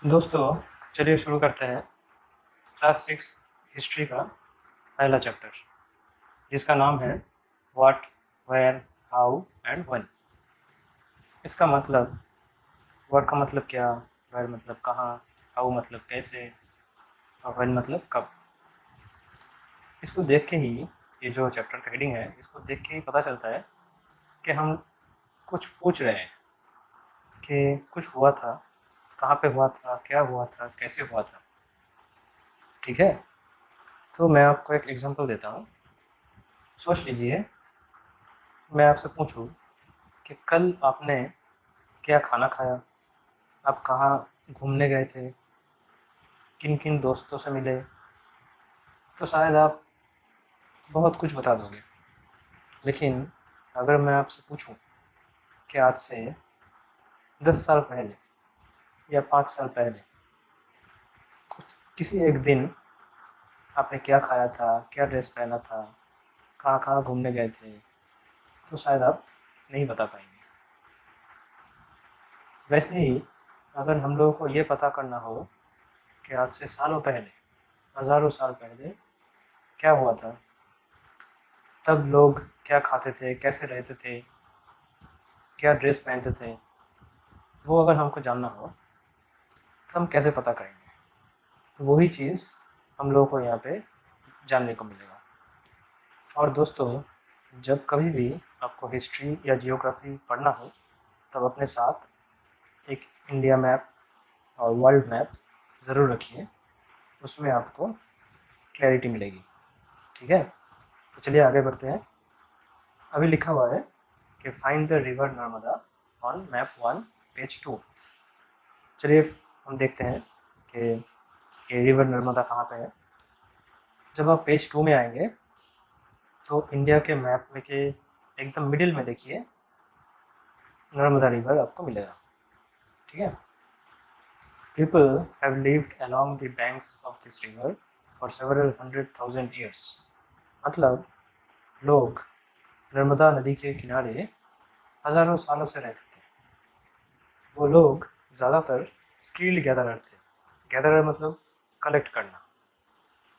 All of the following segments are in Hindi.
दोस्तों, चलिए शुरू करते हैं क्लास 6 हिस्ट्री का पहला चैप्टर, जिसका नाम है what, where, how and when. इसका मतलब, व्हाट का मतलब क्या, वेयर मतलब कहाँ, हाउ मतलब कैसे, और व्हेन मतलब कब। इसको देख के ही, ये जो चैप्टर का हेडिंग है, इसको देख के ही पता चलता है कि हम कुछ पूछ रहे हैं कि कुछ हुआ था, कहाँ पे हुआ था, क्या हुआ था, कैसे हुआ था। ठीक है, तो मैं आपको एक एग्जांपल देता हूँ। सोच लीजिए, मैं आपसे पूछूं कि कल आपने क्या खाना खाया, आप कहाँ घूमने गए थे, किन किन दोस्तों से मिले, तो शायद आप बहुत कुछ बता दोगे। लेकिन अगर मैं आपसे पूछूं कि आज से 10 साल पहले या 5 साल पहले कुछ किसी एक दिन आपने क्या खाया था, क्या ड्रेस पहना था, कहाँ कहाँ घूमने गए थे, तो शायद आप नहीं बता पाएंगे। वैसे ही अगर हम लोगों को ये पता करना हो कि आज से सालों पहले, हज़ारों साल पहले क्या हुआ था, तब लोग क्या खाते थे, कैसे रहते थे, क्या ड्रेस पहनते थे, वो अगर हमको जानना हो तो हम कैसे पता करेंगे। तो वही चीज़ हम लोगों को यहाँ पे जानने को मिलेगा। और दोस्तों, जब कभी भी आपको हिस्ट्री या जियोग्राफी पढ़ना हो, तब अपने साथ एक इंडिया मैप और वर्ल्ड मैप ज़रूर रखिए, उसमें आपको क्लैरिटी मिलेगी। ठीक है, तो चलिए आगे बढ़ते हैं। अभी लिखा हुआ है कि find the river Narmada on map 1 page 2। चलिए हम देखते हैं कि ये रिवर नर्मदा कहाँ पे है। जब आप पेज 2 में आएंगे तो इंडिया के मैप में के एकदम मिडिल में देखिए, नर्मदा रिवर आपको मिलेगा। ठीक है, people have lived along the banks of this river for several 100,000 years. मतलब लोग नर्मदा नदी के किनारे हज़ारों सालों से रहते थे। वो लोग ज़्यादातर स्किल्ड गैदरर थे। गैदरर मतलब कलेक्ट करना।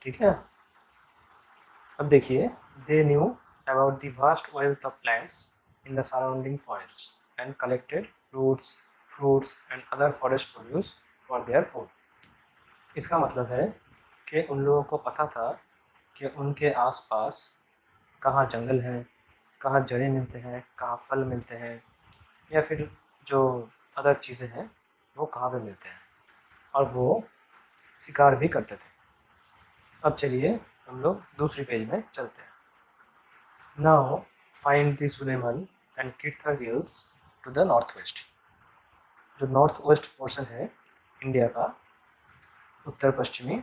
ठीक है, अब देखिए, they knew about the vast wealth of plants in the surrounding forests and collected roots, fruits and other forest produce for their food. इसका मतलब है कि उन लोगों को पता था कि उनके आसपास कहाँ जंगल हैं, कहाँ जड़ें मिलते हैं, कहाँ फल मिलते हैं, या फिर जो अदर चीज़ें हैं वो कहाँ पे मिलते हैं, और वो शिकार भी करते थे। अब चलिए हम लोग दूसरी पेज में चलते हैं। Now find the Sulaiman and Kirthar hills to the north west. जो नॉर्थ वेस्ट पोर्शन है इंडिया का, उत्तर पश्चिमी,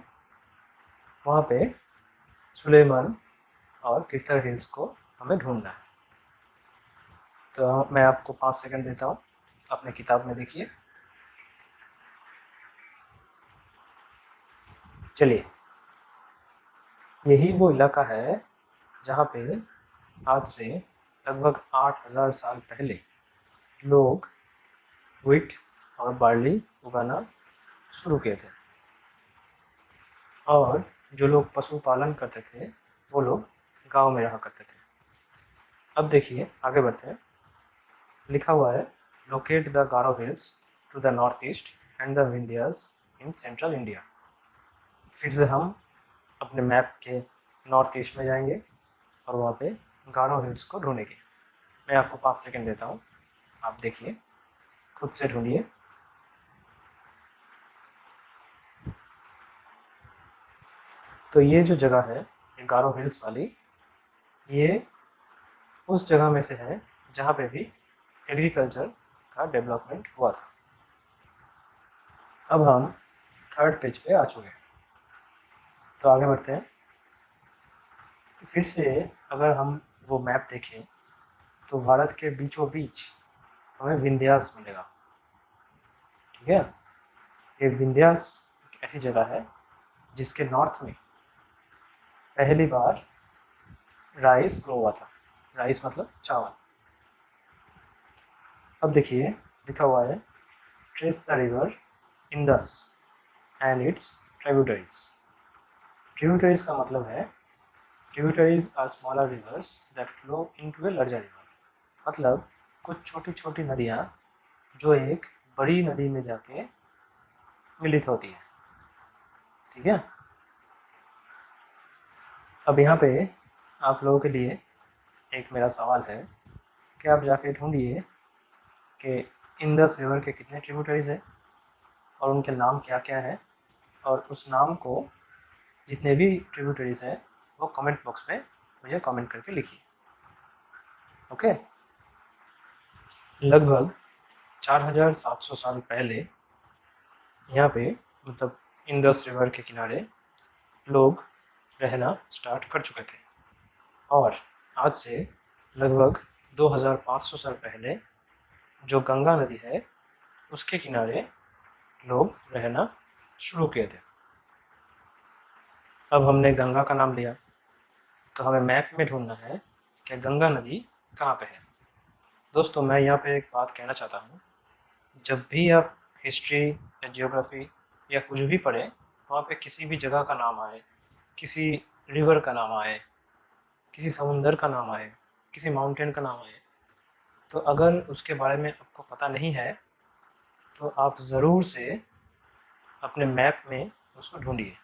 वहाँ पे सुलेमान और किर्थर हिल्स को हमें ढूंढना है। तो मैं आपको 5 सेकंड देता हूँ, अपने किताब में देखिए। चलिए, यही वो इलाका है जहाँ पे आज से लगभग 8,000 साल पहले लोग व्हीट और बार्ली उगाना शुरू किए थे। और जो लोग पशुपालन करते थे वो लोग गांव में रहा करते थे। अब देखिए आगे बढ़ते हैं। लिखा हुआ है, locate the Garo Hills to the north east and the Vindhyas in central India. फिर से हम अपने मैप के नॉर्थ ईस्ट में जाएंगे और वहाँ पे गारो हिल्स को ढूंढेंगे। मैं आपको 5 सेकंड देता हूँ, आप देखिए, खुद से ढूंढिए। तो ये जो जगह है, ये गारो हिल्स वाली, ये उस जगह में से है जहाँ पे भी एग्रीकल्चर का डेवलपमेंट हुआ था। अब हम थर्ड पेज पे आ चुके हैं, तो आगे बढ़ते हैं। तो फिर से अगर हम वो मैप देखें तो भारत के बीचों बीच हमें विंध्यास मिलेगा। ठीक है, ये विंध्यास एक ऐसी जगह है जिसके नॉर्थ में पहली बार राइस ग्रो हुआ था। राइस मतलब चावल। अब देखिए लिखा हुआ है, trace the river Indus and its tributaries. Tributaries का मतलब है tributaries are smaller rivers that flow into a larger river. मतलब कुछ छोटी छोटी नदियाँ जो एक बड़ी नदी में जाके मिलित होती है। ठीक है, अब यहाँ पे आप लोगों के लिए एक मेरा सवाल है कि आप जाके ढूंढिए कि इंडस रिवर के कितने ट्रिब्यूटरीज है और उनके नाम क्या क्या है, और उस नाम को जितने भी ट्रिब्यूटरीज है वो कमेंट बॉक्स में मुझे कमेंट करके लिखिए। ओके, लगभग 4700 साल पहले यहाँ पे मतलब इंडस रिवर के किनारे लोग रहना स्टार्ट कर चुके थे, और आज से लगभग 2500 साल पहले जो गंगा नदी है उसके किनारे लोग रहना शुरू किए थे। अब हमने गंगा का नाम लिया तो हमें मैप में ढूंढना है कि गंगा नदी कहाँ पे है। दोस्तों, मैं यहाँ पे एक बात कहना चाहता हूँ, जब भी आप हिस्ट्री या जियोग्राफी या कुछ भी पढ़ें, वहाँ पे किसी भी जगह का नाम आए, किसी रिवर का नाम आए, किसी समुंदर का नाम आए, किसी माउंटेन का नाम आए, तो अगर उसके बारे में आपको पता नहीं है तो आप ज़रूर से अपने मैप में उसको ढूंढिए।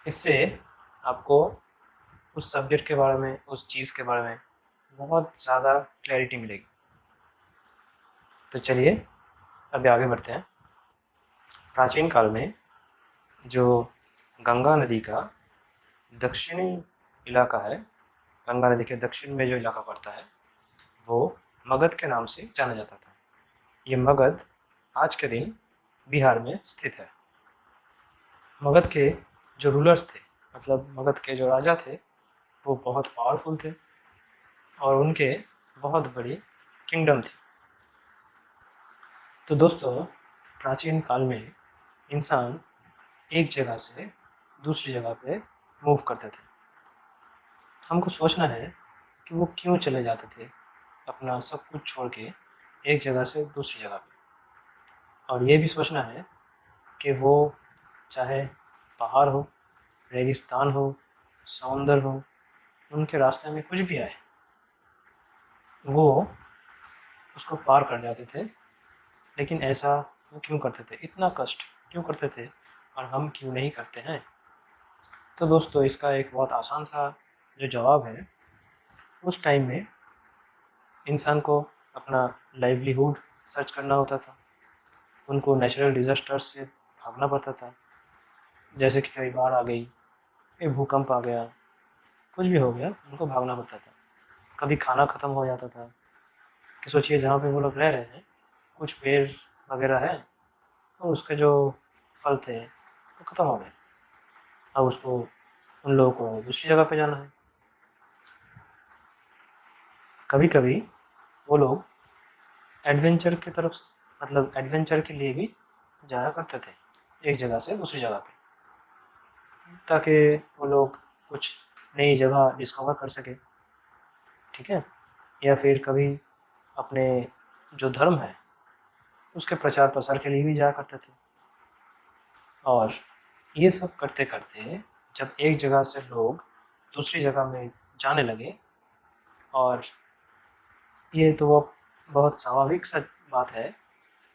इससे आपको उस सब्जेक्ट के बारे में, उस चीज़ के बारे में बहुत ज़्यादा क्लैरिटी मिलेगी। तो चलिए अभी आगे बढ़ते हैं। प्राचीन काल में जो गंगा नदी का दक्षिणी इलाका है, गंगा नदी के दक्षिण में जो इलाका पड़ता है वो मगध के नाम से जाना जाता था। ये मगध आज के दिन बिहार में स्थित है। मगध के जो रूलर्स थे, मतलब मगध के जो राजा थे, वो बहुत पावरफुल थे और उनके बहुत बड़ी किंगडम थी। तो दोस्तों, प्राचीन काल में इंसान एक जगह से दूसरी जगह पे मूव करते थे। हमको सोचना है कि वो क्यों चले जाते थे अपना सब कुछ छोड़ के एक जगह से दूसरी जगह पे, और ये भी सोचना है कि वो चाहे पहाड़ हो, रेगिस्तान हो, समुंदर हो, उनके रास्ते में कुछ भी आए वो उसको पार कर जाते थे। लेकिन ऐसा वो क्यों करते थे, इतना कष्ट क्यों करते थे, और हम क्यों नहीं करते हैं? तो दोस्तों, इसका एक बहुत आसान सा जो जवाब है, उस टाइम में इंसान को अपना लाइवलीहुड सर्च करना होता था। उनको नेचुरल डिज़ास्टर्स से भागना पड़ता था, जैसे कि कभी बाढ़ आ गई, कभी भूकंप आ गया, कुछ भी हो गया, उनको भागना पड़ता था। कभी खाना ख़त्म हो जाता था कि सोचिए जहाँ पे वो लोग रह रहे हैं कुछ पेड़ वगैरह है और उसके जो फल थे वो ख़त्म हो गए। अब उसको उन लोगों को दूसरी जगह पे जाना है। कभी कभी वो लोग एडवेंचर की तरफ, मतलब एडवेंचर के लिए भी जाया करते थे एक जगह से दूसरी जगह पे, ताकि वो लोग कुछ नई जगह डिस्कवर कर सके। ठीक है, या फिर कभी अपने जो धर्म है उसके प्रचार प्रसार के लिए भी जाया करते थे। और ये सब करते करते जब एक जगह से लोग दूसरी जगह में जाने लगे, और ये तो वो बहुत स्वाभाविक सा बात है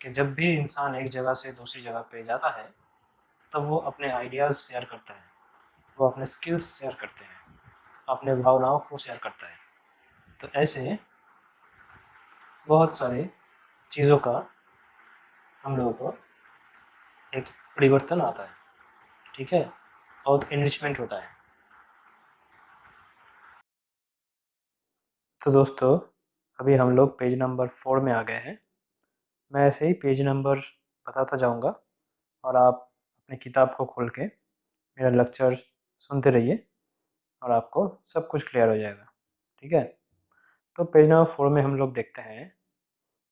कि जब भी इंसान एक जगह से दूसरी जगह पे जाता है तब वो अपने आइडियाज़ शेयर करता है, वो अपने स्किल्स शेयर करते हैं, अपने भावनाओं को शेयर करता है। तो ऐसे बहुत सारे चीज़ों का हम लोगों को एक परिवर्तन आता है। ठीक है, और इनरिचमेंट होता है। तो दोस्तों, अभी हम लोग पेज नंबर 4 में आ गए हैं। मैं ऐसे ही पेज नंबर बताता जाऊंगा और आप अपनी किताब को खोल के मेरा लेक्चर सुनते रहिए और आपको सब कुछ क्लियर हो जाएगा। ठीक है, तो पेज नंबर 4 में हम लोग देखते हैं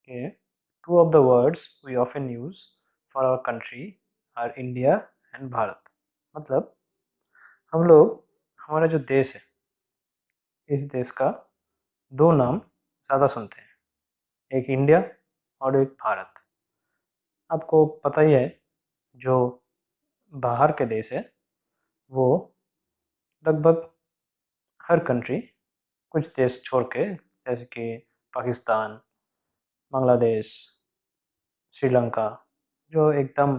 कि two of the words we often use for our country are India and Bharat. मतलब हम लोग, हमारा जो देश है, इस देश का दो नाम ज़्यादा सुनते हैं, एक इंडिया और एक भारत। आपको पता ही है, जो बाहर के देश है वो लगभग हर कंट्री, कुछ देश छोड़ के, जैसे कि पाकिस्तान, बांग्लादेश, श्रीलंका, जो एकदम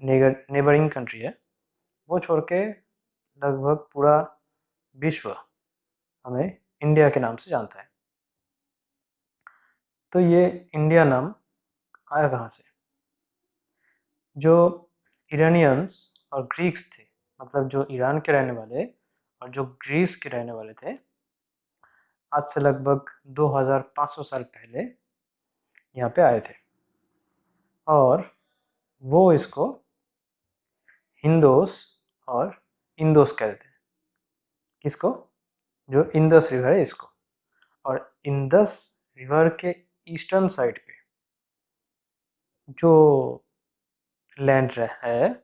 नेबरिंग कंट्री है, वो छोड़ के लगभग पूरा विश्व हमें इंडिया के नाम से जानता है। तो ये इंडिया नाम आया कहाँ से? जो ईरानियंस और ग्रीक्स थे, मतलब जो ईरान के रहने वाले और जो ग्रीस के रहने वाले थे, आज से लगभग 2500 साल पहले यहाँ पे आए थे, और वो इसको हिंदोस और इंदोस कहते थे। किसको? जो इंदस रिवर है इसको। और इंदस रिवर के ईस्टर्न साइड पे जो लैंड है,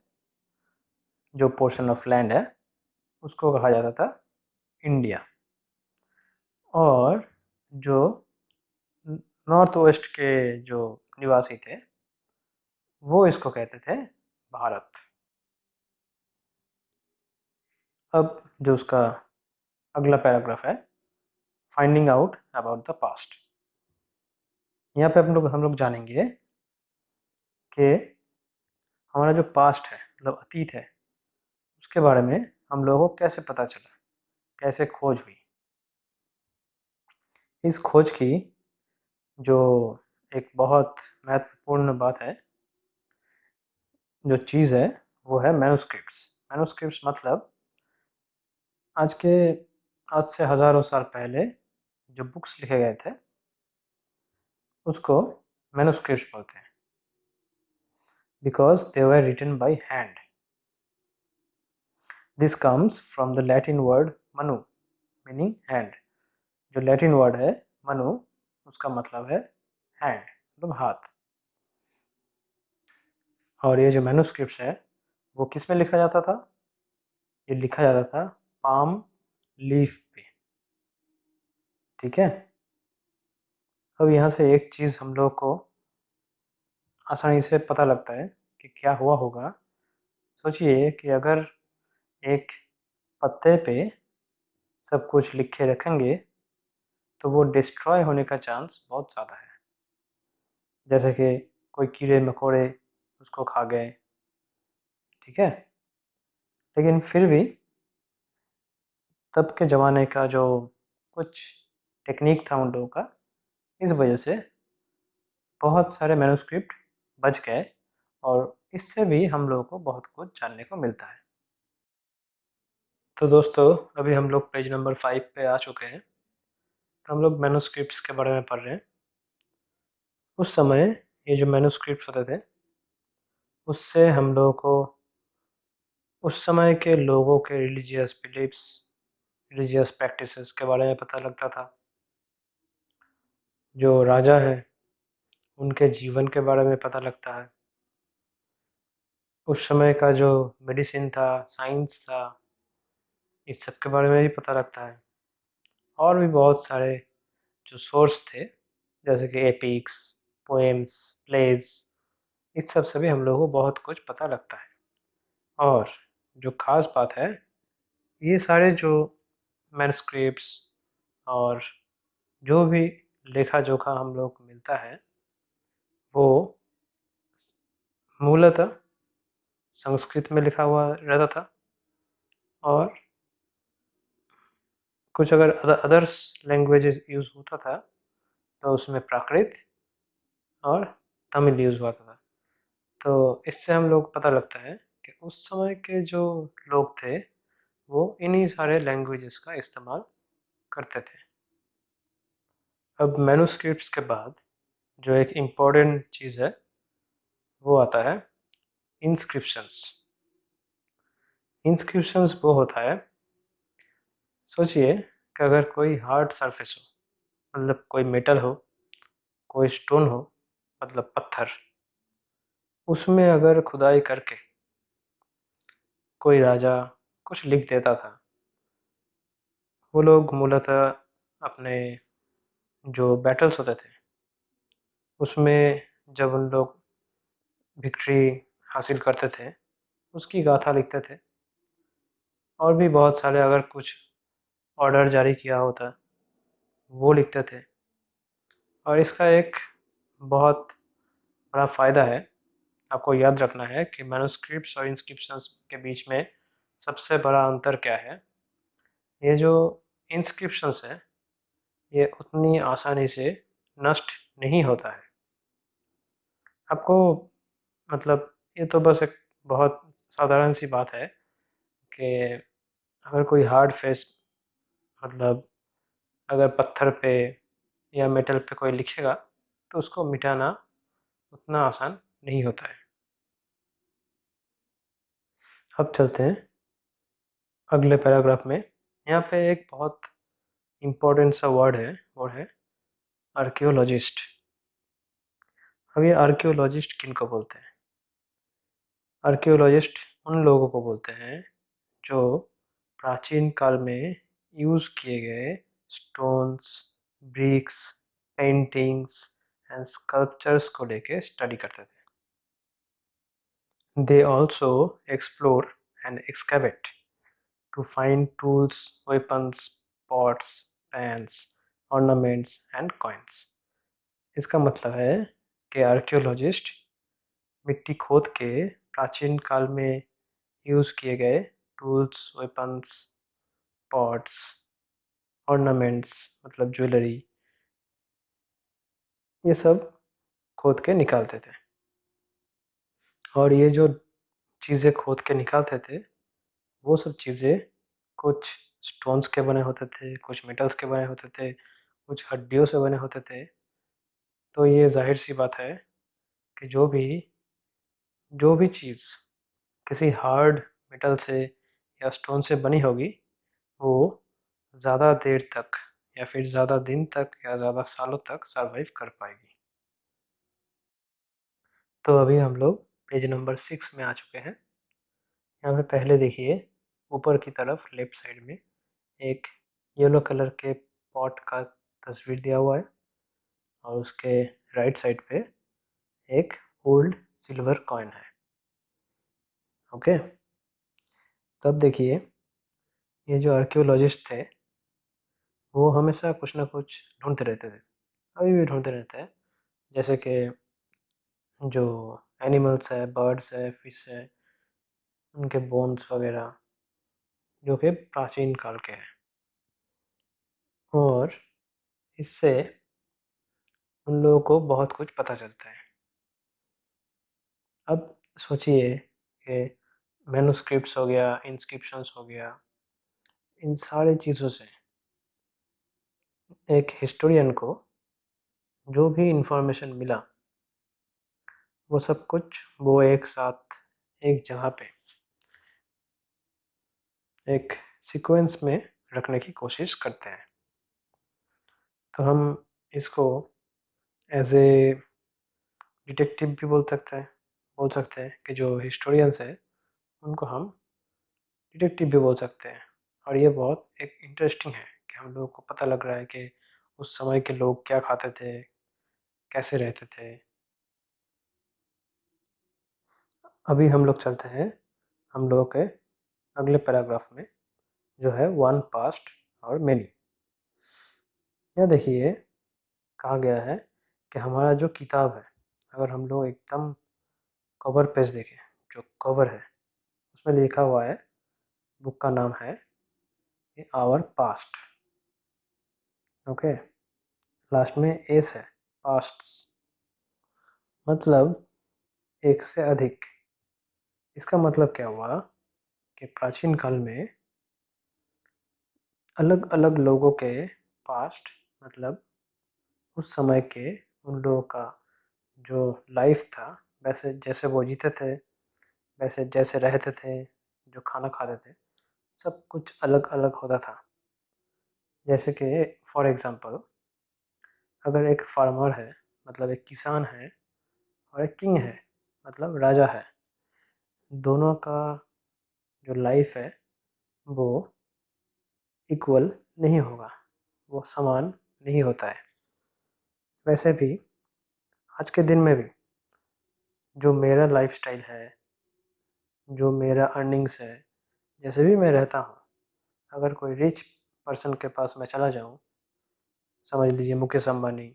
जो पोर्शन ऑफ लैंड है, उसको कहा जाता था इंडिया। और जो नॉर्थ वेस्ट के जो निवासी थे, वो इसको कहते थे भारत। अब जो उसका अगला पैराग्राफ है, finding out about the past. यहाँ पे हम लोग जानेंगे कि हमारा जो पास्ट है, मतलब अतीत है, उसके बारे में हम लोगों को कैसे पता चला, कैसे खोज हुई। इस खोज की जो एक बहुत महत्वपूर्ण बात है, जो चीज़ है, वो है मैन्युस्क्रिप्ट्स। मैन्युस्क्रिप्ट्स मतलब आज से हज़ारों साल पहले जो बुक्स लिखे गए थे, उसको मैन्युस्क्रिप्ट्स बोलते हैं, because they were written by hand. This comes from the Latin word manu, meaning hand. जो लैटिन वर्ड है मनु, उसका मतलब है हैंड, मतलब हाथ। और ये जो मैन्युस्क्रिप्ट्स है, वो किस में लिखा जाता था? ये लिखा जाता था पाम लीफ पे। ठीक है। अब यहाँ से एक चीज़ हम लोग को आसानी से पता लगता है कि क्या हुआ होगा। सोचिए कि अगर एक पत्ते पे सब कुछ लिख के रखेंगे, तो वो डिस्ट्रॉय होने का चांस बहुत ज़्यादा है। जैसे कि कोई कीड़े मकोड़े उसको खा गए, ठीक है। लेकिन फिर भी तब के ज़माने का जो कुछ टेक्निक था उन लोगों का, इस वजह से बहुत सारे मैन्युस्क्रिप्ट बच गए, और इससे भी हम लोगों को बहुत कुछ जानने को मिलता है। तो दोस्तों, अभी हम लोग पेज नंबर 5 पे आ चुके हैं। तो हम लोग मैन्युस्क्रिप्ट्स के बारे में पढ़ रहे हैं। उस समय ये जो मैन्युस्क्रिप्ट्स होते थे, उससे हम लोगों को उस समय के लोगों के रिलीजियस बिलीफ्स, रिलीजियस प्रैक्टिसेस के बारे में पता लगता था। जो राजा है, उनके जीवन के बारे में पता लगता है। उस समय का जो मेडिसिन था, साइंस था, इस सब के बारे में भी पता लगता है। और भी बहुत सारे जो सोर्स थे, जैसे कि एपिक्स, पोएम्स, प्लेज, इस सब से भी हम लोगों को बहुत कुछ पता लगता है। और जो खास बात है, ये सारे जो मैनस्क्रिप्ट्स और जो भी लेखा जोखा हम लोग को मिलता है, वो मूलतः संस्कृत में लिखा हुआ रहता था। और कुछ अगर अदर्स लैंग्वेजेस यूज़ होता था, तो उसमें प्राकृत और तमिल यूज़ हुआ था। तो इससे हम लोग पता लगता है कि उस समय के जो लोग थे, वो इन्हीं सारे लैंग्वेजेस का इस्तेमाल करते थे। अब मैन्युस्क्रिप्ट्स के बाद जो एक इम्पॉर्टेंट चीज़ है, वो आता है इंस्क्रिप्शंस। इंस्क्रिप्शंस वो होता है, सोचिए कि अगर कोई हार्ड सरफेस हो, मतलब कोई मेटल हो, कोई स्टोन हो, मतलब पत्थर, उसमें अगर खुदाई करके कोई राजा कुछ लिख देता था, वो लोग मूलतः अपने जो बैटल्स होते थे, उसमें जब उन लोग विक्ट्री हासिल करते थे उसकी गाथा लिखते थे। और भी बहुत सारे, अगर कुछ ऑर्डर जारी किया होता वो लिखते थे। और इसका एक बहुत बड़ा फ़ायदा है, आपको याद रखना है कि मैन्युस्क्रिप्ट्स और इंस्क्रिप्शंस के बीच में सबसे बड़ा अंतर क्या है। ये जो इंस्क्रिप्शंस है ये उतनी आसानी से नष्ट नहीं होता है। आपको मतलब ये तो बस एक बहुत साधारण सी बात है कि अगर कोई हार्ड फेस, मतलब अगर पत्थर पे या मेटल पे कोई लिखेगा तो उसको मिटाना उतना आसान नहीं होता है। अब चलते हैं अगले पैराग्राफ में। यहाँ पे एक बहुत इम्पोर्टेंट सा वर्ड है, वो है आर्कियोलॉजिस्ट। अब ये आर्कियोलॉजिस्ट किन को बोलते हैं? आर्कियोलॉजिस्ट उन लोगों को बोलते हैं जो प्राचीन काल में यूज़ किए गए stones, bricks, paintings and sculptures को लेके स्टडी करते थे। They also explore and excavate to find tools, weapons, pots, pans, ornaments and coins. इसका मतलब है कि आर्कियोलॉजिस्ट मिट्टी खोद के प्राचीन काल में यूज़ किए गए टूल्स, वेपन्स, पॉट्स, ऑर्नामेंट्स मतलब ज्वेलरी, ये सब खोद के निकालते थे। और ये जो चीज़ें खोद के निकालते थे वो सब चीज़ें कुछ स्टोन्स के बने होते थे, कुछ मेटल्स के बने होते थे, कुछ हड्डियों से बने होते थे। तो ये ज़ाहिर सी बात है कि जो भी चीज़ किसी हार्ड मेटल से या स्टोन से बनी होगी वो ज़्यादा देर तक या फिर ज़्यादा दिन तक या ज़्यादा सालों तक सर्वाइव कर पाएगी। तो अभी हम लोग पेज नंबर 6 में आ चुके हैं। यहाँ पे पहले देखिए ऊपर की तरफ लेफ्ट साइड में एक येलो कलर के पॉट का तस्वीर दिया हुआ है और उसके राइट साइड पे एक ओल्ड सिल्वर कॉइन है। ओके, तब देखिए ये जो आर्कियोलॉजिस्ट थे वो हमेशा कुछ ना कुछ ढूंढते रहते थे, अभी भी ढूंढते रहते हैं। जैसे कि जो एनिमल्स है, बर्ड्स है, फिश है, उनके बोन्स वगैरह जो कि प्राचीन काल के हैं। और इससे उन लोगों को बहुत कुछ पता चलता है। अब सोचिए कि मैन्युस्क्रिप्ट्स हो गया, इंस्क्रिप्शंस हो गया, इन सारी चीज़ों से एक हिस्टोरियन को जो भी इंफॉर्मेशन मिला वो सब कुछ वो एक साथ एक जगह पे एक सीक्वेंस में रखने की कोशिश करते हैं। तो हम इसको एज ए डिटेक्टिव भी बोल सकते हैं कि जो हिस्टोरियंस है उनको हम डिटेक्टिव भी बोल सकते हैं। और ये बहुत एक इंटरेस्टिंग है कि हम लोगों को पता लग रहा है कि उस समय के लोग क्या खाते थे, कैसे रहते थे। अभी हम लोग चलते हैं हम लोगों के अगले पैराग्राफ में जो है वन पास्ट और मेनी। यह देखिए कहा गया है कि हमारा जो किताब है, अगर हम लोग एकदम कवर पेज देखें, जो कवर है उसमें लिखा हुआ है, बुक का नाम है आवर पास्ट। ओके, लास्ट में एस है, पास्ट मतलब एक से अधिक। इसका मतलब क्या हुआ कि प्राचीन काल में अलग अलग लोगों के पास्ट मतलब उस समय के उन लोगों का जो लाइफ था, वैसे जैसे वो जीते थे, वैसे जैसे रहते थे, जो खाना खाते थे, सब कुछ अलग अलग होता था। जैसे कि फॉर एग्जांपल अगर एक फार्मर है मतलब एक किसान है और एक किंग है मतलब राजा है, दोनों का जो लाइफ है वो इक्वल नहीं होगा, वो समान नहीं होता है। वैसे भी आज के दिन में भी जो मेरा लाइफस्टाइल है, जो मेरा अर्निंग्स है, जैसे भी मैं रहता हूँ, अगर कोई रिच पर्सन के पास मैं चला जाऊँ, समझ लीजिए मुकेश अंबानी,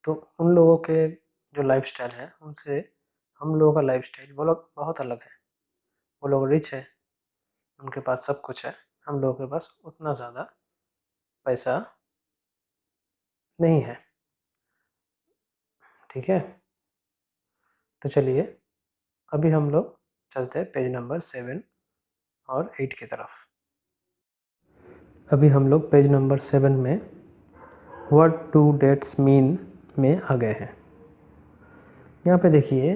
तो उन लोगों के जो लाइफस्टाइल है उनसे हम लोगों का लाइफस्टाइल वो लोग बहुत अलग है। वो लोग रिच है, उनके पास सब कुछ है, हम लोगों के पास उतना ज़्यादा पैसा नहीं है। ठीक है, तो चलिए अभी हम लोग चलते हैं पेज नंबर 7 और 8 की तरफ। अभी हम लोग पेज नंबर 7 में व्हाट डू डेट्स मीन में आ गए हैं। यहाँ पे देखिए,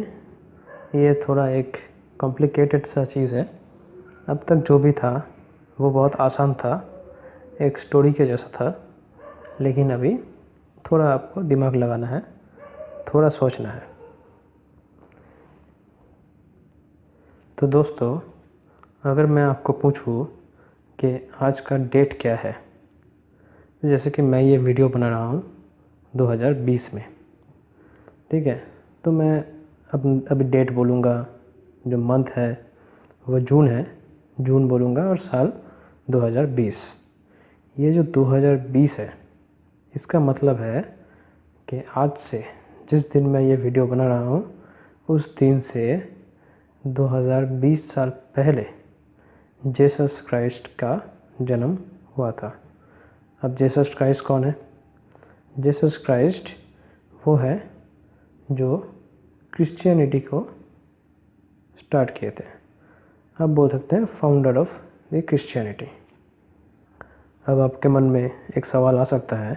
ये थोड़ा एक कॉम्प्लिकेटेड सा चीज़ है। अब तक जो भी था वो बहुत आसान था, एक स्टोरी के जैसा था, लेकिन अभी थोड़ा आपको दिमाग लगाना है, थोड़ा सोचना है। तो दोस्तों, अगर मैं आपको पूछूं कि आज का डेट क्या है, जैसे कि मैं ये वीडियो बना रहा हूँ 2020 में, ठीक है, तो मैं अभी डेट बोलूँगा, जो मंथ है वो जून है, जून बोलूँगा, और साल 2020। ये जो 2020 है, इसका मतलब है कि आज से, जिस दिन मैं ये वीडियो बना रहा हूँ, उस दिन से 2020 साल पहले जीसस क्राइस्ट का जन्म हुआ था। अब जीसस क्राइस्ट कौन है? जीसस क्राइस्ट वो है जो क्रिश्चियनिटी को स्टार्ट किए थे। आप बोल सकते हैं फाउंडर ऑफ द क्रिश्चियनिटी। अब आपके मन में एक सवाल आ सकता है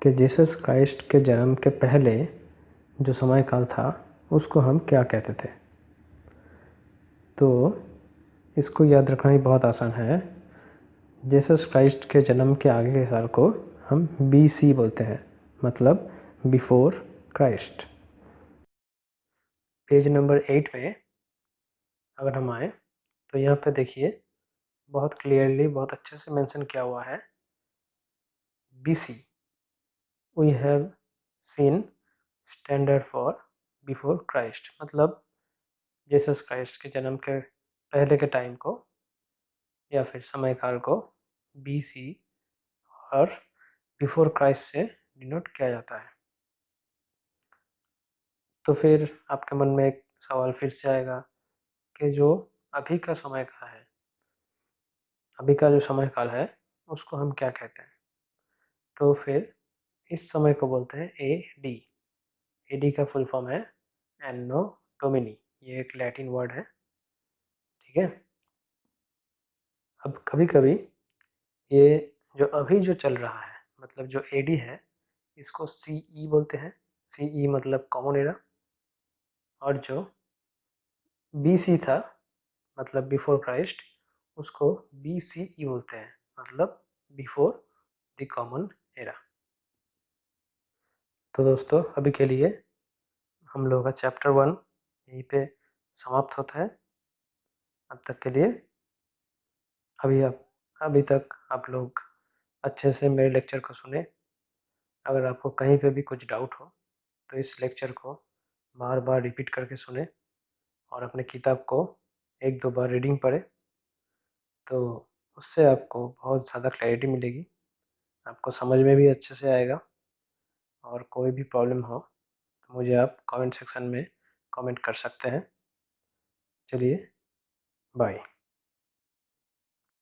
कि जीसस क्राइस्ट के जन्म के पहले जो समय काल था उसको हम क्या कहते थे? तो इसको याद रखना ही बहुत आसान है। जीसस क्राइस्ट के जन्म के आगे के साल को हम BC बोलते हैं, मतलब बिफोर क्राइस्ट। पेज नंबर 8 में अगर हम आए तो यहाँ पे देखिए, बहुत क्लियरली, बहुत अच्छे से मेंशन किया हुआ है, BC we have seen standard for before Christ, मतलब जीसस क्राइस्ट के जन्म के पहले के टाइम को या फिर समय काल को BC और बिफोर क्राइस्ट से डिनोट किया जाता है। तो फिर आपके मन में एक सवाल फिर से आएगा कि जो अभी का समय काल है, अभी का जो समय काल है उसको हम क्या कहते हैं? तो फिर इस समय को बोलते हैं AD। AD का फुल फॉर्म है एनो डोमिनी, ये एक लैटिन वर्ड है। ठीक है, अब कभी कभी ये जो अभी जो चल रहा है, मतलब जो AD है, इसको CE बोलते हैं। CE मतलब कॉमन एरा, और जो BC था, मतलब बिफोर क्राइस्ट, उसको BCE बोलते हैं, मतलब बिफोर द कॉमन एरा। तो दोस्तों, अभी के लिए हम लोगों का चैप्टर 1 यहीं पे समाप्त होता है। अब तक के लिए, अभी तक आप लोग अच्छे से मेरे लेक्चर को सुने। अगर आपको कहीं पे भी कुछ डाउट हो तो इस लेक्चर को बार बार रिपीट करके सुने और अपने किताब को 1-2 बार रीडिंग पढ़े, तो उससे आपको बहुत ज़्यादा क्लैरिटी मिलेगी, आपको समझ में भी अच्छे से आएगा। और कोई भी प्रॉब्लम हो तो मुझे आप कमेंट सेक्शन में कमेंट कर सकते हैं। चलिए, बाय।